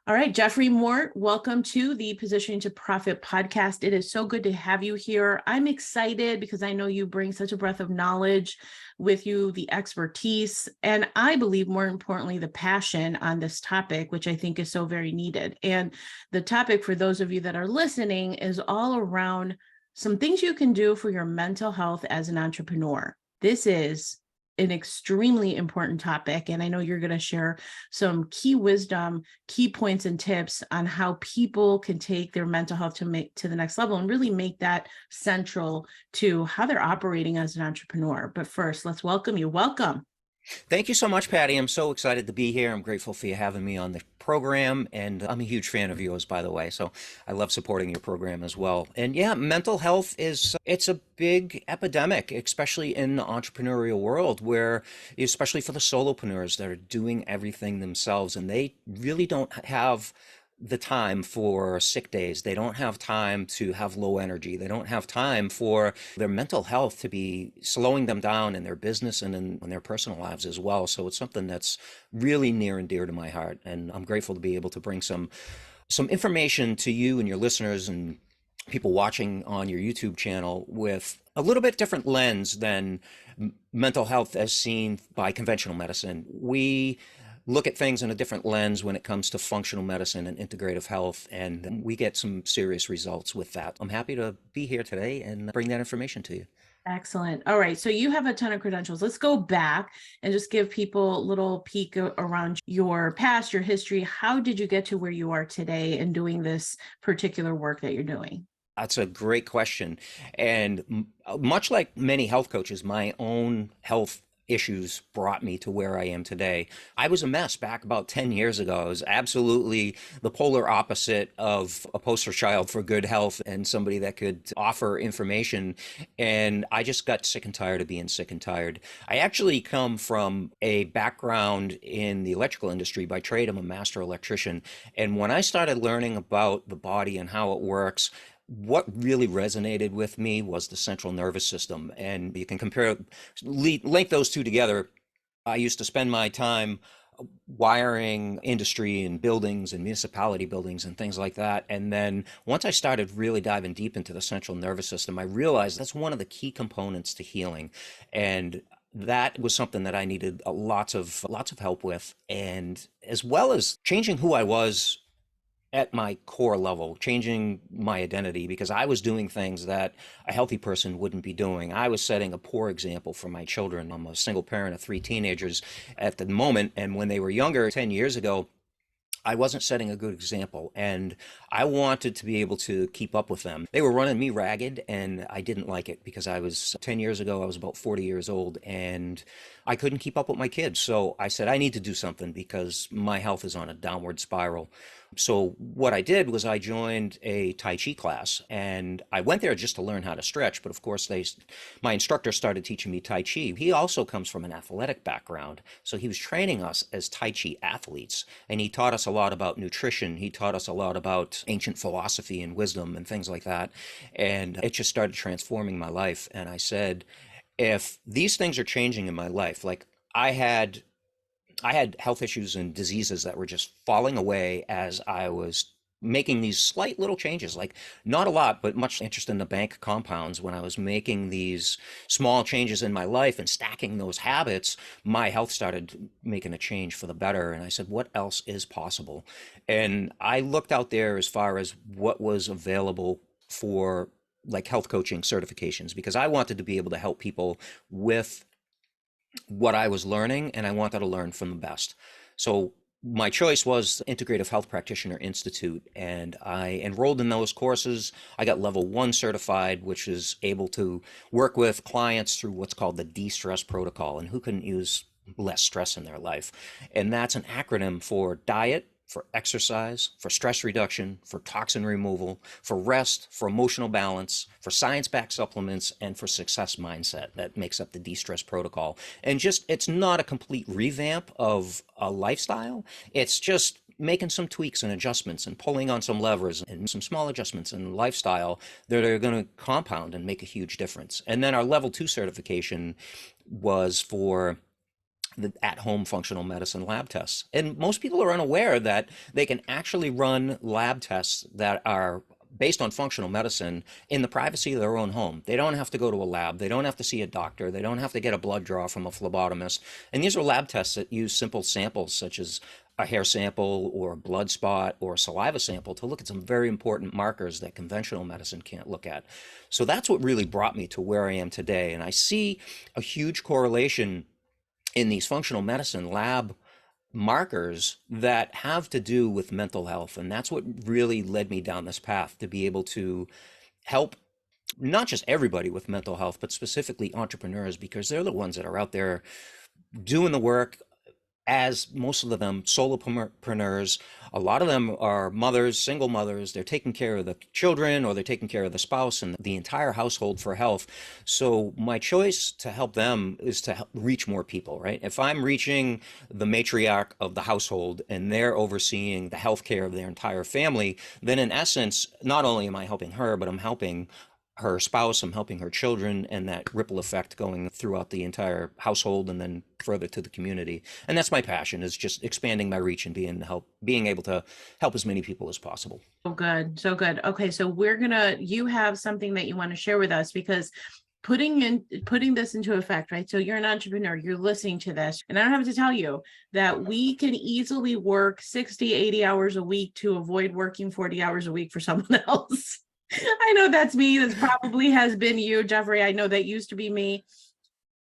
All right, Jeffrey Mort, welcome to the Positioning to Profit podcast. It is so good to have you here. I'm excited because I know you bring such a breadth of knowledge with you, the expertise, and I believe more importantly, the passion on this topic, which I think is so very needed. And the topic for those of you that are listening is all around some things you can do for your mental health as an entrepreneur. This is an extremely important topic. And I know you're going to share some key wisdom, key points and tips on how people can take their mental health to the next level and really make that central to how they're operating as an entrepreneur. But first, let's welcome you. Welcome. Thank you so much, Patty. I'm so excited to be here. I'm grateful for you having me on the program, and I'm a huge fan of yours, by the way. So I love supporting your program as well. And yeah, mental health it's a big epidemic, especially in the entrepreneurial world, where especially for the solopreneurs that are doing everything themselves, and they really don't have the time for sick days. They don't have time to have low energy. They don't have time for their mental health to be slowing them down in their business and in their personal lives as well. So it's something that's really near and dear to my heart. And I'm grateful to be able to bring some information to you and your listeners and people watching on your YouTube channel with a little bit different lens than mental health as seen by conventional medicine. We look at things in a different lens when it comes to functional medicine and integrative health, and we get some serious results with that. I'm happy to be here today and bring that information to you. Excellent. All right. So you have a ton of credentials. Let's go back and just give people a little peek around your past, your history. How did you get to where you are today and doing this particular work that you're doing? That's a great question. And much like many health coaches, my own health issues brought me to where I am today. I was a mess back about 10 years ago. I was absolutely the polar opposite of a poster child for good health and somebody that could offer information. And I just got sick and tired of being sick and tired. I actually come from a background in the electrical industry by trade. I'm a master electrician. And when I started learning about the body and how it works, what really resonated with me was the central nervous system. And you can link those two together. I used to spend my time wiring industry and buildings and municipality buildings and things like that. And then once I started really diving deep into the central nervous system, I realized that's one of the key components to healing. And that was something that I needed lots of help with, and as well as changing who I was at my core level, changing my identity, because I was doing things that a healthy person wouldn't be doing. I was setting a poor example for my children. I'm a single parent of 3 teenagers at the moment, and when they were younger, 10 years ago, I wasn't setting a good example, and I wanted to be able to keep up with them. They were running me ragged, and I didn't like it because 10 years ago, I was about 40 years old, and I couldn't keep up with my kids. So I said, I need to do something because my health is on a downward spiral. So what I did was I joined a Tai Chi class, and I went there just to learn how to stretch. But of course, my instructor started teaching me Tai Chi. He also comes from an athletic background. So he was training us as Tai Chi athletes, and he taught us a lot about nutrition. He taught us a lot about ancient philosophy and wisdom and things like that. And it just started transforming my life. And I said, if these things are changing in my life, like I had health issues and diseases that were just falling away as I was making these slight little changes, like not a lot, but much interest in the bank compounds. When I was making these small changes in my life and stacking those habits, my health started making a change for the better. And I said, what else is possible? And I looked out there as far as what was available for like health coaching certifications, because I wanted to be able to help people with what I was learning, and I wanted to learn from the best. So my choice was Integrative Health Practitioner Institute, and I enrolled in those courses. I got level 1 certified, which is able to work with clients through what's called the de-stress protocol, and who couldn't use less stress in their life. And that's an acronym for diet, for exercise, for stress reduction, for toxin removal, for rest, for emotional balance, for science-backed supplements, and for success mindset. That makes up the de-stress protocol. And just, it's not a complete revamp of a lifestyle. It's just making some tweaks and adjustments and pulling on some levers and some small adjustments in lifestyle that are going to compound and make a huge difference. And then our level 2 certification was for the at-home functional medicine lab tests. And most people are unaware that they can actually run lab tests that are based on functional medicine in the privacy of their own home. They don't have to go to a lab. They don't have to see a doctor. They don't have to get a blood draw from a phlebotomist. And these are lab tests that use simple samples such as a hair sample or a blood spot or a saliva sample to look at some very important markers that conventional medicine can't look at. So that's what really brought me to where I am today. And I see a huge correlation in these functional medicine lab markers that have to do with mental health. And that's what really led me down this path, to be able to help not just everybody with mental health, but specifically entrepreneurs, because they're the ones that are out there doing the work, as most of them solopreneurs. A lot of them are mothers, single mothers. They're taking care of the children, or they're taking care of the spouse and the entire household for health. So my choice to help them is to help reach more people, right? If I'm reaching the matriarch of the household and they're overseeing the healthcare of their entire family, then in essence, not only am I helping her, but I'm helping her spouse, I'm helping her children, and that ripple effect going throughout the entire household and then further to the community. And that's my passion, is just expanding my reach and being able to help as many people as possible. Oh, good. So good. Okay. So you have something that you want to share with us, because putting this into effect, right? So you're an entrepreneur, you're listening to this, and I don't have to tell you that we can easily work 60, 80 hours a week to avoid working 40 hours a week for someone else. I know that's me. This probably has been you, Jeffrey. I know that used to be me.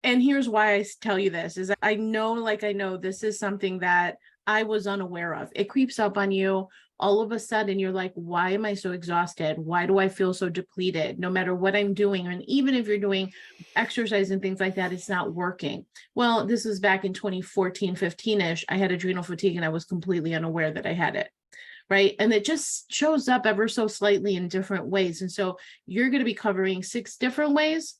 And here's why I tell you this is I know this is something that I was unaware of. It creeps up on you. All of a sudden, you're like, why am I so exhausted? Why do I feel so depleted? No matter what I'm doing, and even if you're doing exercise and things like that, it's not working. Well, this was back in 2014, 15-ish. I had adrenal fatigue and I was completely unaware that I had it. Right. And it just shows up ever so slightly in different ways. And so you're going to be covering 6 different ways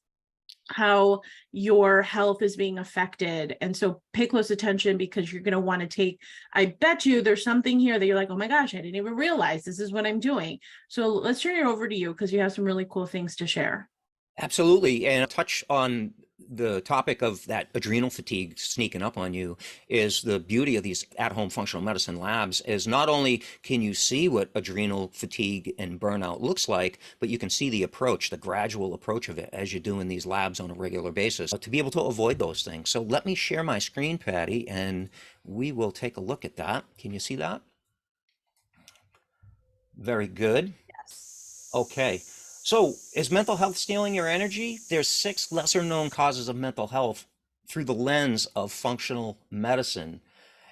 how your health is being affected. And so pay close attention, because you're going to want to I bet you there's something here that you're like, oh my gosh, I didn't even realize this is what I'm doing. So let's turn it over to you, because you have some really cool things to share. Absolutely. And touch on the topic of that adrenal fatigue sneaking up on you. Is the beauty of these at-home functional medicine labs is not only can you see what adrenal fatigue and burnout looks like, but you can see the approach, the gradual approach of it as you're doing these labs on a regular basis to be able to avoid those things. So let me share my screen, Patty, and we will take a look at that. Can you see that? Very good. Yes. Okay. So, is mental health stealing your energy? There's 6 lesser known causes of mental health through the lens of functional medicine.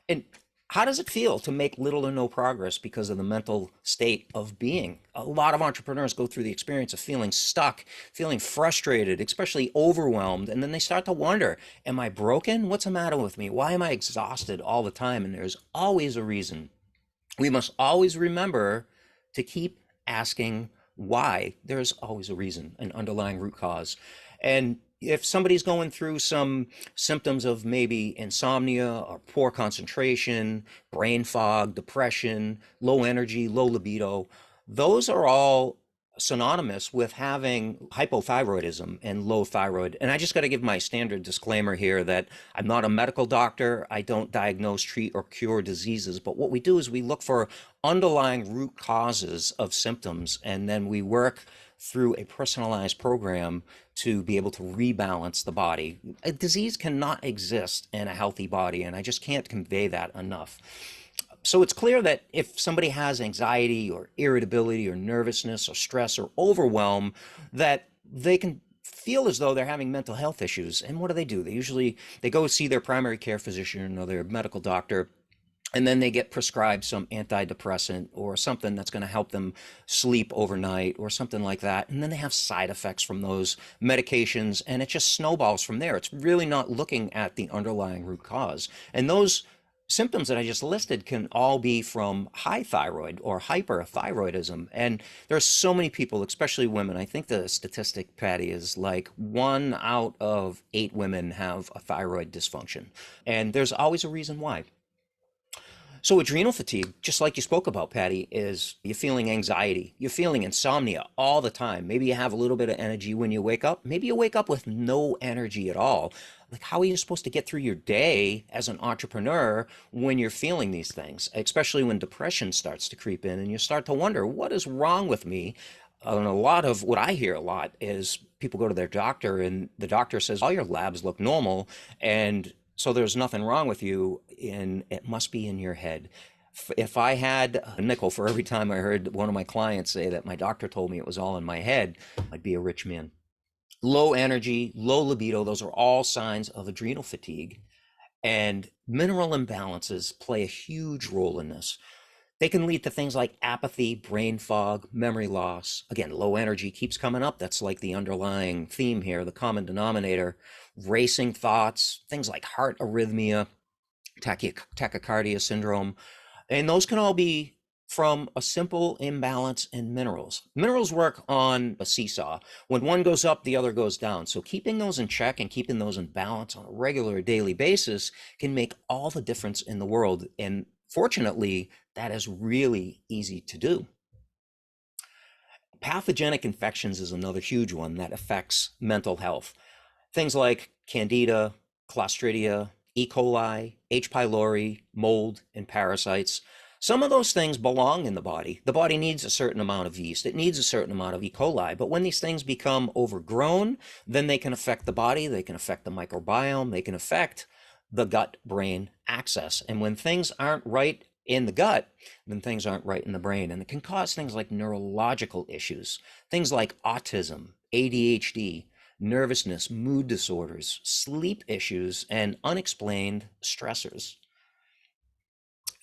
And how does it feel to make little or no progress because of the mental state of being? A lot of entrepreneurs go through the experience of feeling stuck, feeling frustrated, especially overwhelmed, and then they start to wonder, am I broken? What's the matter with me? Why am I exhausted all the time? And there's always a reason. We must always remember to keep asking why. There's always a reason, an underlying root cause. And if somebody's going through some symptoms of maybe insomnia or poor concentration, brain fog, depression, low energy, low libido, those are all synonymous with having hypothyroidism and low thyroid. And I just got to give my standard disclaimer here that I'm not a medical doctor. I don't diagnose, treat, or cure diseases. But what we do is we look for underlying root causes of symptoms, and then we work through a personalized program to be able to rebalance the body. A disease cannot exist in a healthy body, and I just can't convey that enough. So it's clear that if somebody has anxiety or irritability or nervousness or stress or overwhelm, that they can feel as though they're having mental health issues. And what do? They go see their primary care physician or their medical doctor, and then they get prescribed some antidepressant or something that's going to help them sleep overnight or something like that. And then they have side effects from those medications, and it just snowballs from there. It's really not looking at the underlying root cause. And those symptoms that I just listed can all be from high thyroid or hyperthyroidism. And there's so many people, especially women. I think the statistic, Patty, is like 1 out of 8 women have a thyroid dysfunction. And there's always a reason why. So adrenal fatigue, just like you spoke about, Patty, is you're feeling anxiety, you're feeling insomnia all the time. Maybe you have a little bit of energy when you wake up. Maybe you wake up with no energy at all. Like, how are you supposed to get through your day as an entrepreneur when you're feeling these things, especially when depression starts to creep in and you start to wonder, what is wrong with me? And a lot of what I hear a lot is people go to their doctor and the doctor says, all your labs look normal. And so there's nothing wrong with you, and it must be in your head. If I had a nickel for every time I heard one of my clients say that my doctor told me it was all in my head, I'd be a rich man. Low energy, low libido, those are all signs of adrenal fatigue. And mineral imbalances play a huge role in this. They can lead to things like apathy, brain fog, memory loss. Again, low energy keeps coming up. That's like the underlying theme here, the common denominator. Racing thoughts, things like heart arrhythmia, tachycardia syndrome. And those can all be from a simple imbalance in minerals. Minerals work on a seesaw. When one goes up, the other goes down. So keeping those in check and keeping those in balance on a regular daily basis can make all the difference in the world. And fortunately, that is really easy to do. Pathogenic infections is another huge one that affects mental health. Things like Candida, Clostridia, E. coli, H. pylori, mold, and parasites. Some of those things belong in the body. The body needs a certain amount of yeast. It needs a certain amount of E. coli. But when these things become overgrown, then they can affect the body. They can affect the microbiome. They can affect the gut-brain axis. And when things aren't right in the gut, then things aren't right in the brain. And it can cause things like neurological issues, things like autism, ADHD, nervousness, mood disorders, sleep issues, and unexplained stressors.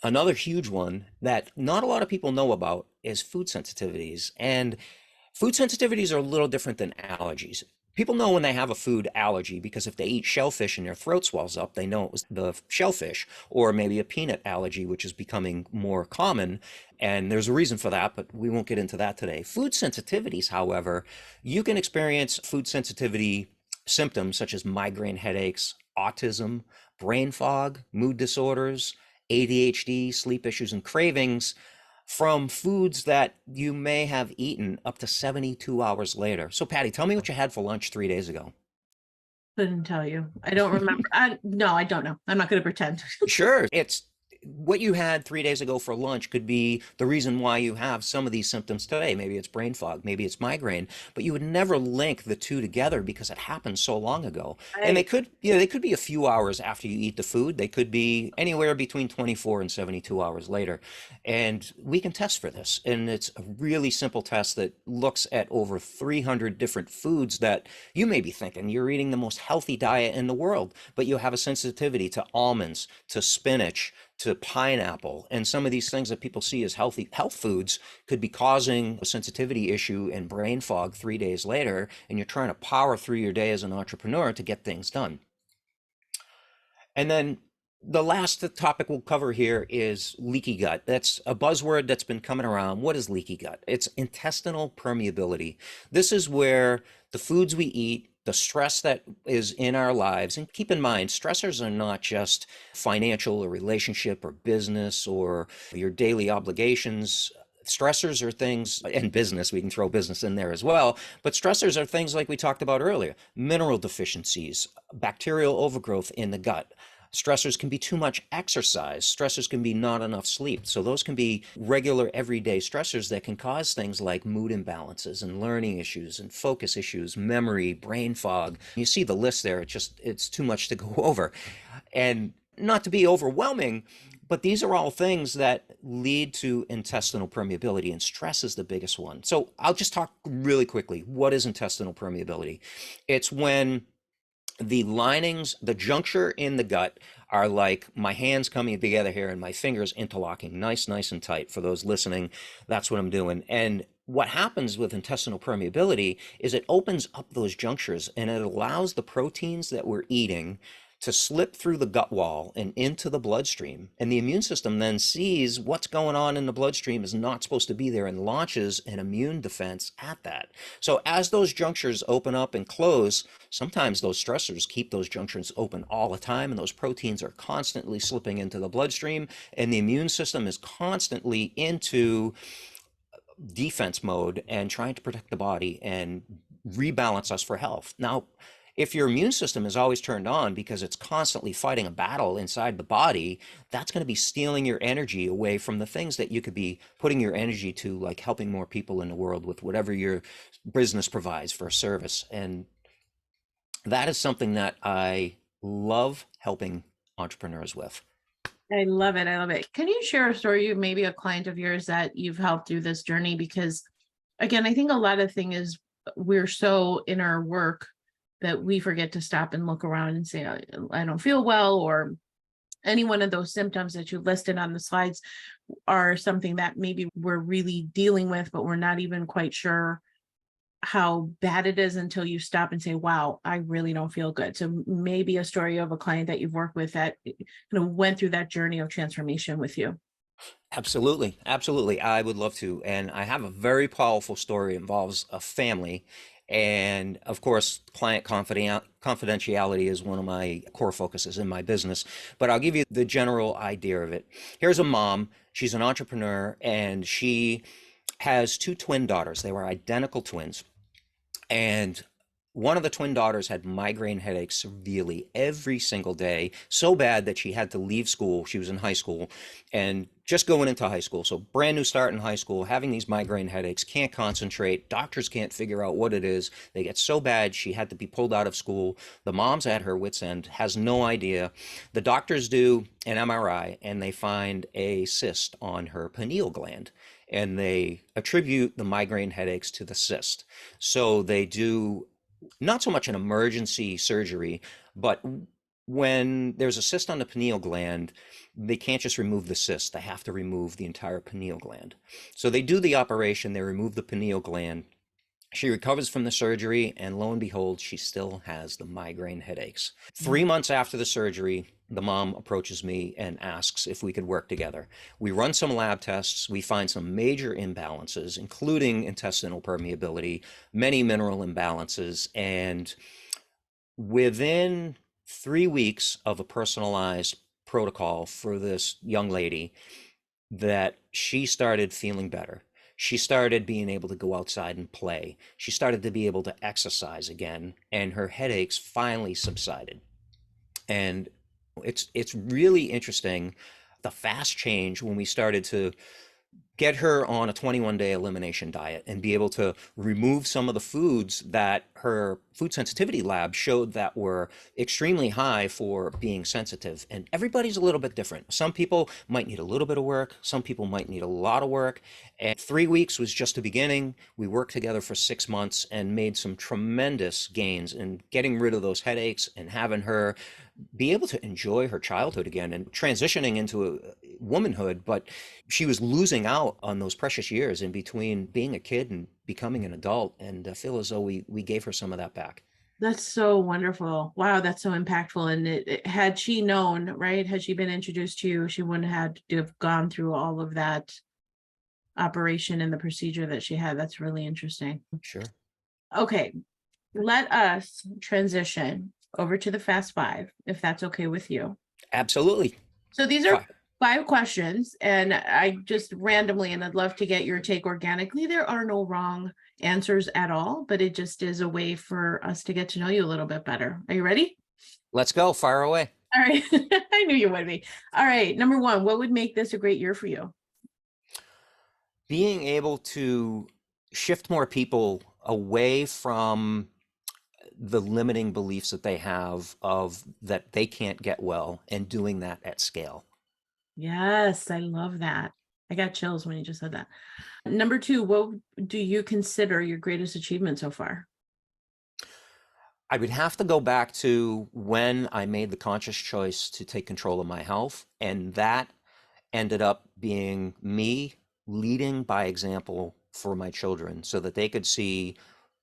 Another huge one that not a lot of people know about is food sensitivities. And food sensitivities are a little different than allergies. People know when they have a food allergy because if they eat shellfish and their throat swells up, they know it was the shellfish, or maybe a peanut allergy, which is becoming more common. And there's a reason for that, but we won't get into that today. Food sensitivities, however, you can experience food sensitivity symptoms such as migraine headaches, autism, brain fog, mood disorders, ADHD, sleep issues, and cravings from foods that you may have eaten up to 72 hours later. So, Patty, tell me what you had for lunch 3 days ago. Couldn't tell you. I don't remember. No, I don't know. I'm not going to pretend. Sure. It's what you had 3 days ago for lunch could be the reason why you have some of these symptoms today. Maybe it's brain fog, maybe it's migraine, but you would never link the two together because it happened so long ago. And Right. they could be a few hours after you eat the food. They could be anywhere between 24 and 72 hours later. And we can test for this. And it's a really simple test that looks at over 300 different foods that you may be thinking you're eating the most healthy diet in the world, but you have a sensitivity to almonds, to spinach, to pineapple, and some of these things that people see as healthy health foods could be causing a sensitivity issue and brain fog 3 days later, and you're trying to power through your day as an entrepreneur to get things done. And then the last topic we'll cover here is leaky gut. That's a buzzword that's been coming around. What is leaky gut? It's intestinal permeability. This is where the foods we eat, the stress that is in our lives, and keep in mind, stressors are not just financial or relationship or business or your daily obligations. Stressors are things, and business, we can throw business in there as well, but stressors are things like we talked about earlier, mineral deficiencies, bacterial overgrowth in the gut. Stressors can be too much exercise. Stressors can be not enough sleep. So those can be regular everyday stressors that can cause things like mood imbalances and learning issues and focus issues, memory, brain fog. You see the list there. It's too much to go over. And not to be overwhelming, but these are all things that lead to intestinal permeability, and stress is the biggest one. So I'll just talk really quickly. What is intestinal permeability? It's when the linings, the juncture in the gut are like my hands coming together here and my fingers interlocking nice and tight. For those listening, that's what I'm doing. And what happens with intestinal permeability is it opens up those junctures and it allows the proteins that we're eating to slip through the gut wall and into the bloodstream. And the immune system then sees what's going on in the bloodstream is not supposed to be there and launches an immune defense at that. So as those junctures open up and close, sometimes those stressors keep those junctions open all the time, and those proteins are constantly slipping into the bloodstream, and the immune system is constantly into defense mode and trying to protect the body and rebalance us for health. Now, if your immune system is always turned on because it's constantly fighting a battle inside the body, that's going to be stealing your energy away from the things that you could be putting your energy to, like helping more people in the world with whatever your business provides for a service. And that is something that I love helping entrepreneurs with. I love it. I love it. Can you share a story of maybe a client of yours that you've helped through this journey? Because again, I think a lot of thing is we're so in our work that we forget to stop and look around and say, I don't feel well, or any one of those symptoms that you listed on the slides are something that maybe we're really dealing with, but we're not even quite sure how bad it is until you stop and say, wow, I really don't feel good. So maybe a story of a client that you've worked with that went through that journey of transformation with you. Absolutely. Absolutely. I would love to. And I have a very powerful story. It involves a family. And of course, client confidentiality is one of my core focuses in my business. But I'll give you the general idea of it. Here's a mom. She's an entrepreneur, and she has two twin daughters. They were identical twins. And one of the twin daughters had migraine headaches severely every single day, so bad that she had to leave school. She was in high school and just going into high school. So brand new start in high school, having these migraine headaches, can't concentrate. Doctors can't figure out what it is. They get so bad, she had to be pulled out of school. The mom's at her wit's end, has no idea. The doctors do an MRI and they find a cyst on her pineal gland, and they attribute the migraine headaches to the cyst. So they do not so much an emergency surgery, but when there's a cyst on the pineal gland, they can't just remove the cyst. They have to remove the entire pineal gland. So they do the operation, they remove the pineal gland. She recovers from the surgery, and lo and behold, she still has the migraine headaches. 3 months after the surgery, the mom approaches me and asks if we could work together. We run some lab tests. We find some major imbalances, including intestinal permeability, many mineral imbalances, and within 3 weeks of a personalized protocol for this young lady, that she started feeling better. She started being able to go outside and play. She started to be able to exercise again, and her headaches finally subsided. And it's really interesting, the fast change when we started to get her on a 21-day elimination diet and be able to remove some of the foods that her food sensitivity lab showed that were extremely high for being sensitive. And everybody's a little bit different. Some people might need a little bit of work. Some people might need a lot of work. And 3 weeks was just the beginning. We worked together for 6 months and made some tremendous gains in getting rid of those headaches and having her be able to enjoy her childhood again and transitioning into a womanhood. But she was losing out on those precious years in between being a kid and becoming an adult. And I feel as though we gave her some of that back. That's so wonderful. Wow, that's so impactful. And had she known, right, had she been introduced to you, she wouldn't have had to have gone through all of that operation and the procedure that she had. That's really interesting. Sure. Okay, let us transition over to the Fast Five, if that's okay with you. Absolutely. So these are 5 questions, and I just randomly, and I'd love to get your take organically. There are no wrong answers at all, but it just is a way for us to get to know you a little bit better. Are you ready? Let's go. Fire away. All right. I knew you would be. All right. Number 1, what would make this a great year for you? Being able to shift more people away from the limiting beliefs that they have of that they can't get well, and doing that at scale. Yes, I love that. I got chills when you just said that. Number 2, what do you consider your greatest achievement so far? I would have to go back to when I made the conscious choice to take control of my health, and that ended up being me leading by example for my children so that they could see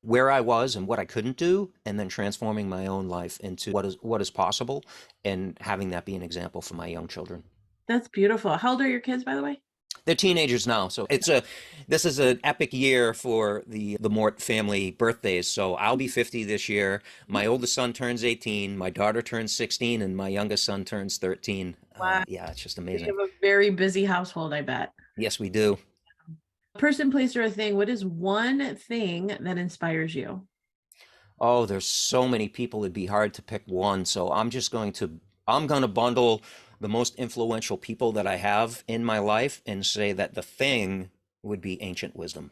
where I was and what I couldn't do, and then transforming my own life into what is possible, and having that be an example for my young children. That's beautiful. How old are your kids, by the way? They're teenagers now, so this is an epic year for the Mort family birthdays. So I'll be 50 this year. My oldest son turns 18, my daughter turns 16, and my youngest son turns 13. Wow. Yeah, it's just You amazing. have a very busy household, I bet. Yes, we do. Person, place, or a thing. What is one thing that inspires you? Oh, there's so many people, it'd be hard to pick one. So I'm going to bundle the most influential people that I have in my life and say that the thing would be ancient wisdom.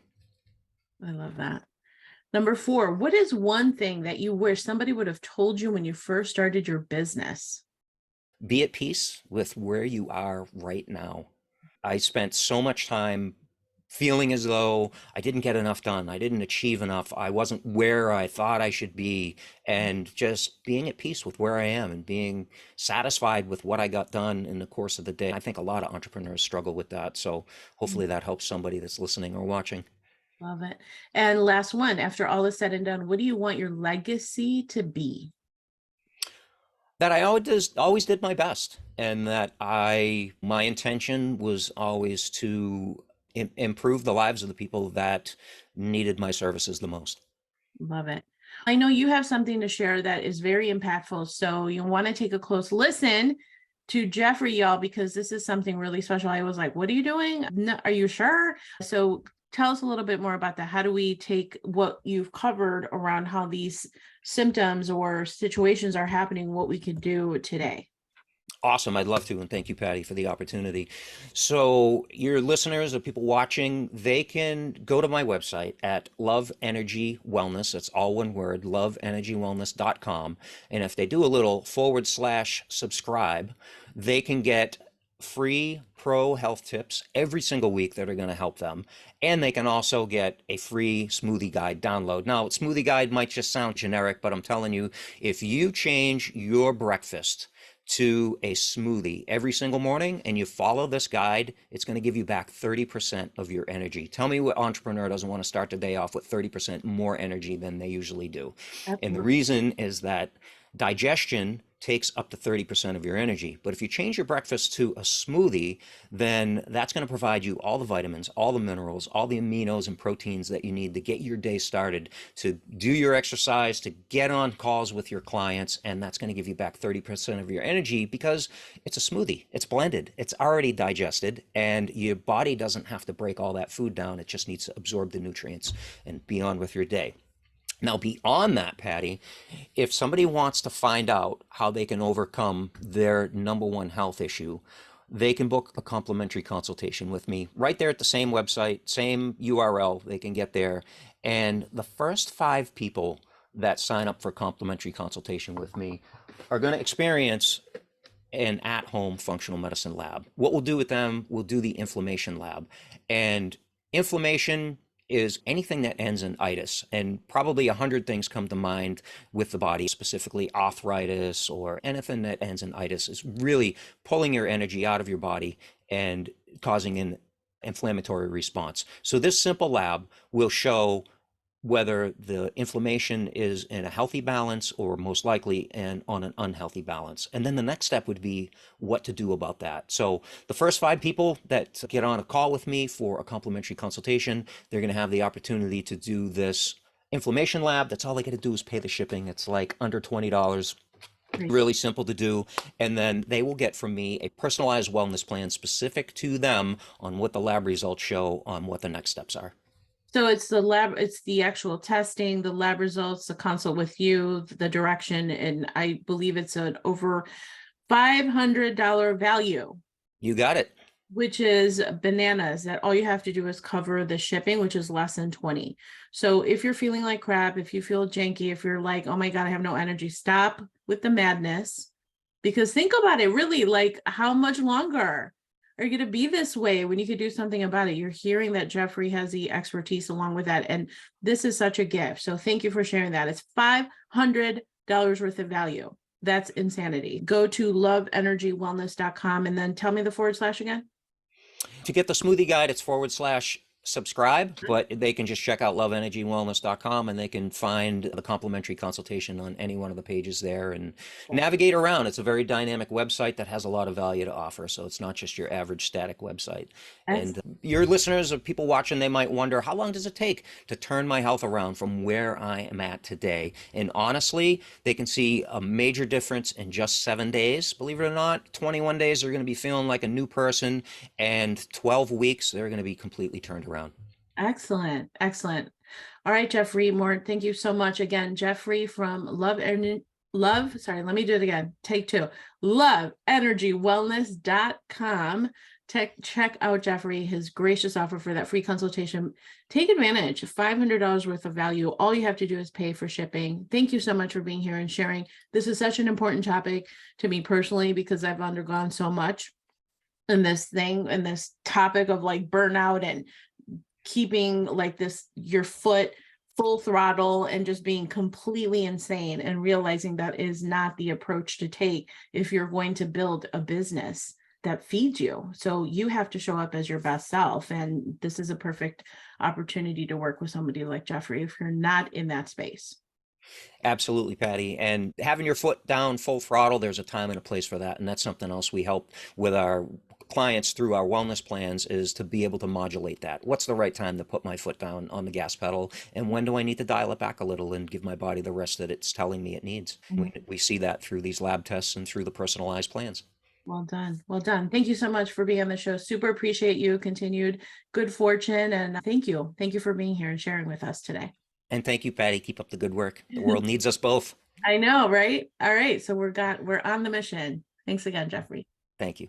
I love that. Number 4, what is one thing that you wish somebody would have told you when you first started your business? Be at peace with where you are right now. I spent so much time feeling as though I didn't get enough done. I didn't achieve enough. I wasn't where I thought I should be. And just being at peace with where I am and being satisfied with what I got done in the course of the day. I think a lot of entrepreneurs struggle with that. So hopefully that helps somebody that's listening or watching. Love it. And last one, after all is said and done, what do you want your legacy to be? That I always did my best, and that my intention was always to improve the lives of the people that needed my services the most. Love it. I know you have something to share that is very impactful. So you want to take a close listen to Jeffrey, y'all, because this is something really special. I was like, what are you doing? No, are you sure? So tell us a little bit more about that. How do we take what you've covered around how these symptoms or situations are happening, what we could do today? Awesome. I'd love to. And thank you, Patty, for the opportunity. So your listeners or people watching, they can go to my website at Love Energy Wellness. That's all one word, loveenergywellness.com. And if they do a little /subscribe, they can get free pro health tips every single week that are going to help them. And they can also get a free smoothie guide download. Now, smoothie guide might just sound generic, but I'm telling you, if you change your breakfast to a smoothie every single morning and you follow this guide, it's going to give you back 30% of your energy. Tell me what entrepreneur doesn't want to start the day off with 30% more energy than they usually do. Absolutely. And the reason is that digestion takes up to 30% of your energy. But if you change your breakfast to a smoothie, then that's going to provide you all the vitamins, all the minerals, all the aminos and proteins that you need to get your day started, to do your exercise, to get on calls with your clients. And that's going to give you back 30% of your energy because it's a smoothie. It's blended. It's already digested, and your body doesn't have to break all that food down. It just needs to absorb the nutrients and be on with your day. Now, beyond that, Patty, if somebody wants to find out how they can overcome their number one health issue, they can book a complimentary consultation with me right there at the same website, same URL. They can get there. And the first 5 people that sign up for complimentary consultation with me are going to experience an at-home functional medicine lab. What we'll do with them, we'll do the inflammation lab. And inflammation is anything that ends in itis, and probably 100 things come to mind with the body, specifically arthritis or anything that ends in itis is really pulling your energy out of your body and causing an inflammatory response. So this simple lab will show whether the inflammation is in a healthy balance or most likely on an unhealthy balance. And then the next step would be what to do about that. So the first 5 people that get on a call with me for a complimentary consultation, they're going to have the opportunity to do this inflammation lab. That's all they got to do is pay the shipping. It's like under $20. Really simple to do. And then they will get from me a personalized wellness plan specific to them on what the lab results show on what the next steps are. So it's the lab, it's the actual testing, the lab results, the consult with you, the direction, and I believe it's an over $500 value. You got it. Which is bananas, that all you have to do is cover the shipping, which is less than 20. So if you're feeling like crap, if you feel janky, if you're like, oh my God, I have no energy, stop with the madness. Because think about it, really, like how much longer are you going to be this way when you could do something about it? You're hearing that Jeffrey has the expertise along with that. And this is such a gift. So thank you for sharing that. It's $500 worth of value. That's insanity. Go to loveenergywellness.com and then tell me the / again. To get the smoothie guide, it's subscribe, but they can just check out loveenergywellness.com and they can find the complimentary consultation on any one of the pages there and navigate around. It's a very dynamic website that has a lot of value to offer. So it's not just your average static website. And your listeners or people watching, they might wonder, how long does it take to turn my health around from where I am at today? And honestly, they can see a major difference in just 7 days. Believe it or not, 21 days, they're going to be feeling like a new person. And 12 weeks, they're going to be completely turned around. Excellent. Excellent. All right, Jeffrey Mort, thank you so much again. Jeffrey from sorry, let me do it again. Take two. Loveenergywellness.com. Check out Jeffrey, his gracious offer for that free consultation. Take advantage of $500 worth of value. All you have to do is pay for shipping. Thank you so much for being here and sharing. This is such an important topic to me personally, because I've undergone so much in this topic of like burnout and keeping like this, your foot full throttle and just being completely insane, and realizing that is not the approach to take if you're going to build a business that feeds you. So you have to show up as your best self. And this is a perfect opportunity to work with somebody like Jeffrey if you're not in that space. Absolutely, Patty. And having your foot down full throttle, there's a time and a place for that. And that's something else we help with our clients through our wellness plans, is to be able to modulate that. What's the right time to put my foot down on the gas pedal? And when do I need to dial it back a little and give my body the rest that it's telling me it needs? We see that through these lab tests and through the personalized plans. Well done. Well done. Thank you so much for being on the show. Super appreciate you. Continued good fortune. And thank you. Thank you for being here and sharing with us today. And thank you, Patty. Keep up the good work. The world needs us both. I know, right? All right. So we're on the mission. Thanks again, Jeffrey. Thank you.